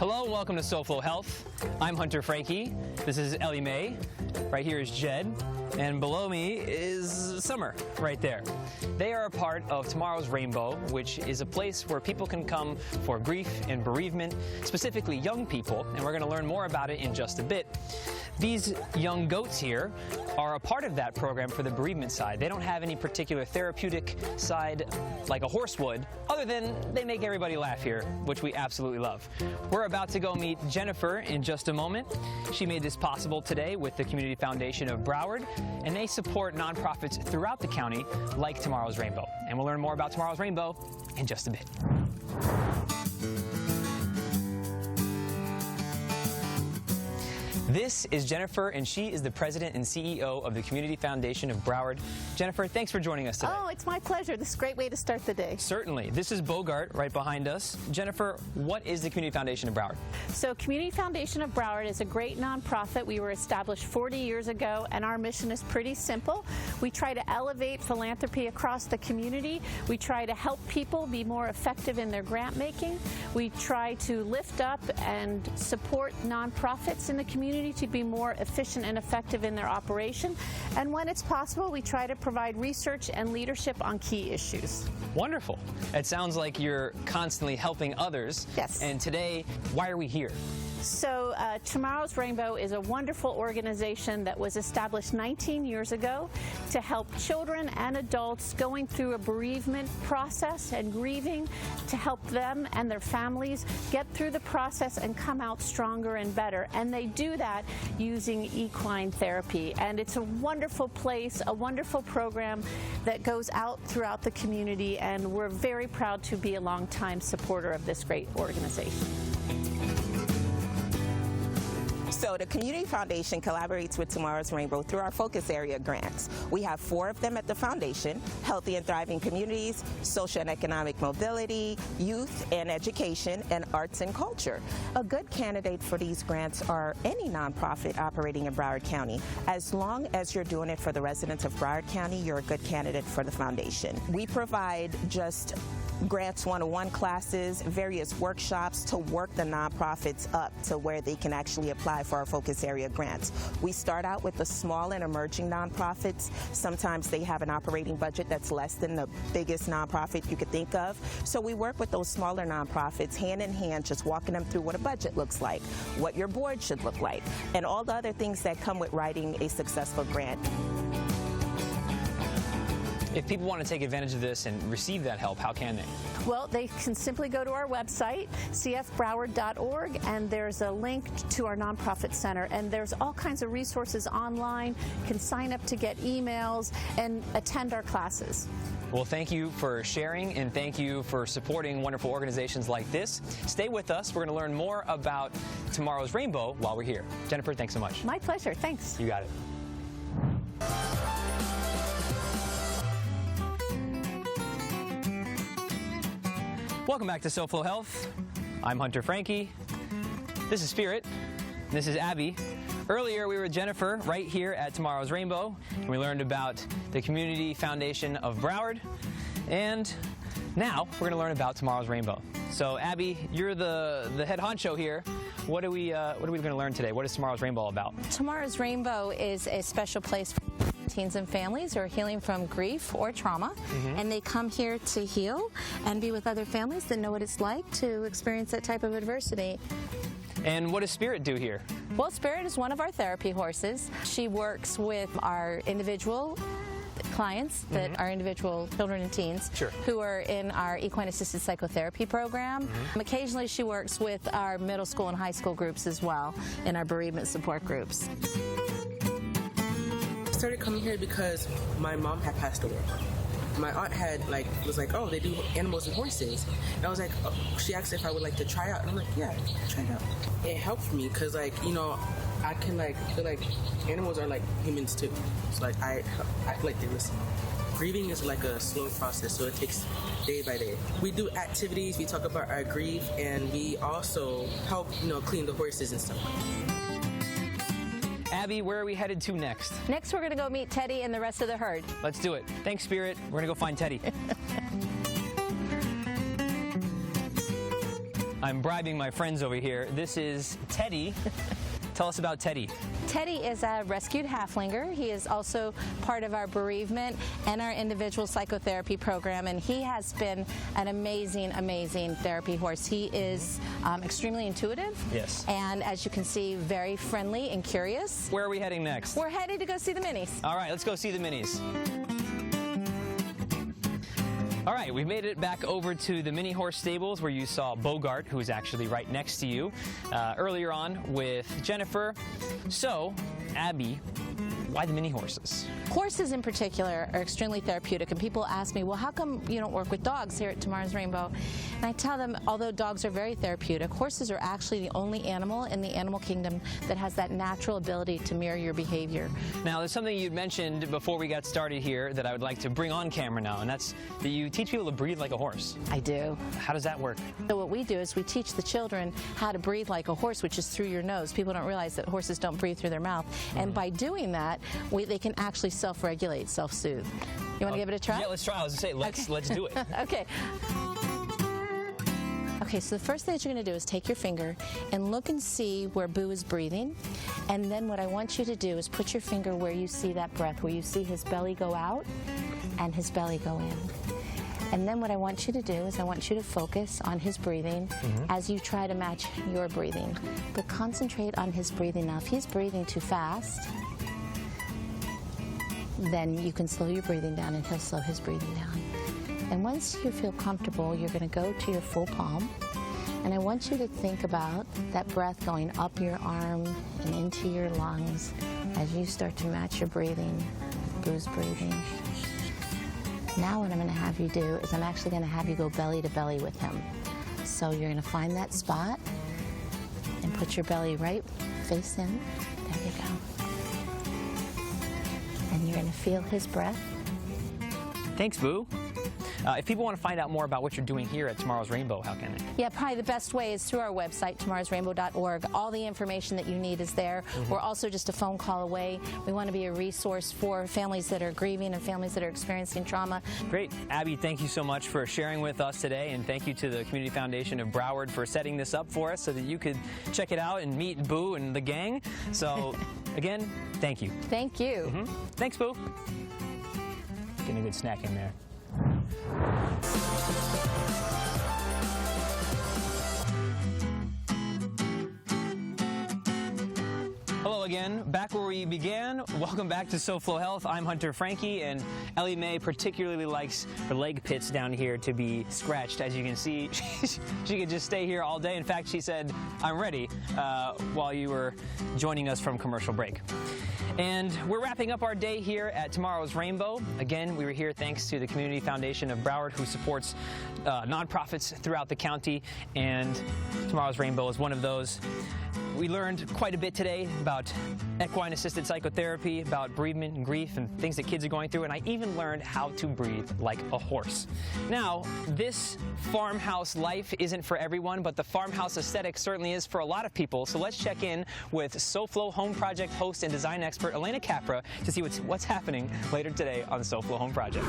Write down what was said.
Hello, welcome to SoFlo Health. I'm Hunter Franqui. This is Ellie Mae. Right here is Jed. And below me is Summer, right there. They are a part of Tomorrow's Rainbow, which is a place where people can come for grief and bereavement, specifically young people, and we're going to learn more about it in just a bit. These young goats here are a part of that program for the bereavement side. They don't have any particular therapeutic side like a horse would, other than they make everybody laugh here, which we absolutely love. We're about to go meet Jennifer in just a moment. She made this possible today with the Community Foundation of Broward, and they support nonprofits throughout the county like Tomorrow's Rainbow. And we'll learn more about Tomorrow's Rainbow in just a bit. This is Jennifer, and she is the president and CEO of the Community Foundation of Broward. Jennifer, thanks for joining us today. Oh, it's my pleasure. This is a great way to start the day. Certainly. This is Bogart right behind us. Jennifer, what is the Community Foundation of Broward? So Community Foundation of Broward is a great nonprofit. We were established 40 years ago, and our mission is pretty simple. We try to elevate philanthropy across the community. We try to help people be more effective in their grant making. We try to lift up and support nonprofits in the community to be more efficient and effective in their operation. And when it's possible, we try to provide research and leadership on key issues. Wonderful. It sounds like you're constantly helping others. Yes. And today, why are we here? So Tomorrow's Rainbow is a wonderful organization that was established 19 years ago to help children and adults going through a bereavement process and grieving, to help them and their families get through the process and come out stronger and better. And they do that using equine therapy. And it's a wonderful place, a wonderful program that goes out throughout the community, and we're very proud to be a longtime supporter of this great organization. So the Community Foundation collaborates with Tomorrow's Rainbow through our focus area grants. We have 4 of them at the foundation: healthy and thriving communities, social and economic mobility, youth and education, and arts and culture. A good candidate for these grants are any nonprofit operating in Broward County. As long as you're doing it for the residents of Broward County, you're a good candidate for the foundation. We provide just grants 101 classes, various workshops to work the nonprofits up to where they can actually apply for our focus area grants. We start out with the small and emerging nonprofits. Sometimes they have an operating budget that's less than the biggest nonprofit you could think of. So we work with those smaller nonprofits hand in hand, just walking them through what a budget looks like, what your board should look like, and all the other things that come with writing a successful grant. If people want to take advantage of this and receive that help, how can they? Well, they can simply go to our website, cfbroward.org, and there's a link to our nonprofit center. And there's all kinds of resources online. You can sign up to get emails and attend our classes. Well, thank you for sharing, and thank you for supporting wonderful organizations like this. Stay with us. We're going to learn more about Tomorrow's Rainbow while we're here. Jennifer, thanks so much. My pleasure. Thanks. You got it. Welcome back to SoFlo Health. I'm Hunter Franqui. This is Spirit. This is Abby. Earlier, we were with Jennifer right here at Tomorrow's Rainbow, and we learned about the Community Foundation of Broward. And now we're going to learn about Tomorrow's Rainbow. So, Abby, you're the head honcho here. What are we going to learn today? What is Tomorrow's Rainbow about? Tomorrow's Rainbow is a special place for teens and families who are healing from grief or trauma, and they come here to heal and be with other families that know what it's like to experience that type of adversity. And what does Spirit do here? Well, Spirit is one of our therapy horses. She works with our individual clients that are individual children and teens who are in our equine-assisted psychotherapy program. Occasionally she works with our middle school and high school groups as well in our bereavement support groups. I started coming here because my mom had passed away. My aunt was like, oh, they do animals and horses. And I was like, oh. She asked if I would like to try out. And I'm like, yeah, try it out. It helped me because, I can feel like animals are like humans too. So I feel like they listen. Grieving is like a slow process, so it takes day by day. We do activities, we talk about our grief, and we also help, clean the horses and stuff. Abby, where are we headed to next? Next, we're going to go meet Teddy and the rest of the herd. Let's do it. Thanks, Spirit. We're going to go find Teddy. I'm bribing my friends over here. This is Teddy. Tell us about Teddy. Teddy is a rescued halflinger. He is also part of our bereavement and our individual psychotherapy program, and he has been an amazing, amazing therapy horse. He is extremely intuitive. Yes. And as you can see, very friendly and curious. Where are we heading next? We're headed to go see the minis. All right, let's go see the minis. All right, we've made it back over to the mini horse stables where you saw Bogart, who is actually right next to you, earlier on with Jennifer. So, Abby, why the mini horses? Horses in particular are extremely therapeutic, and people ask me, well, how come you don't work with dogs here at Tomorrow's Rainbow? And I tell them, although dogs are very therapeutic, horses are actually the only animal in the animal kingdom that has that natural ability to mirror your behavior. Now, there's something you mentioned before we got started here that I would like to bring on camera now, and that's that you teach people to breathe like a horse. I do. How does that work? So what we do is we teach the children how to breathe like a horse, which is through your nose. People don't realize that horses don't breathe through their mouth. And by doing that, they can actually self-regulate, self-soothe. You want to give it a try? Yeah, let's try. I was going to say, let's do it. Okay. Okay, so the first thing that you're going to do is take your finger and look and see where Boo is breathing. And then what I want you to do is put your finger where you see that breath, where you see his belly go out and his belly go in. And then what I want you to do is I want you to focus on his breathing as you try to match your breathing. But concentrate on his breathing. Now, if he's breathing too fast, then you can slow your breathing down and he'll slow his breathing down. And once you feel comfortable, you're going to go to your full palm. And I want you to think about that breath going up your arm and into your lungs as you start to match your breathing, Boo's breathing. Now what I'm going to have you do is I'm actually going to have you go belly to belly with him. So you're going to find that spot and put your belly right face in. There you go. And you're going to feel his breath. Thanks, Boo. If people want to find out more about what you're doing here at Tomorrow's Rainbow, how can they? Yeah, probably the best way is through our website, tomorrowsrainbow.org. All the information that you need is there. We're also just a phone call away. We want to be a resource for families that are grieving and families that are experiencing trauma. Great. Abby, thank you so much for sharing with us today, and thank you to the Community Foundation of Broward for setting this up for us so that you could check it out and meet Boo and the gang. So, again, thank you. Thank you. Thanks, Boo. Getting a good snack in there. Hello again, back where we began. Welcome back to SoFlo Health. I'm Hunter Franqui, and Ellie Mae particularly likes her leg pits down here to be scratched. As you can see, she could just stay here all day. In fact, she said, "I'm ready," while you were joining us from commercial break. And we're wrapping up our day here at Tomorrow's Rainbow. Again, we were here thanks to the Community Foundation of Broward, who supports nonprofits throughout the county, and Tomorrow's Rainbow is one of those. We learned quite a bit today about equine-assisted psychotherapy, about bereavement and grief and things that kids are going through, and I even learned how to breathe like a horse. Now, this farmhouse life isn't for everyone, but the farmhouse aesthetic certainly is for a lot of people, so let's check in with SoFlo Home Project host and design expert Elena Capra to see what's happening later today on the SoFlo Home Project.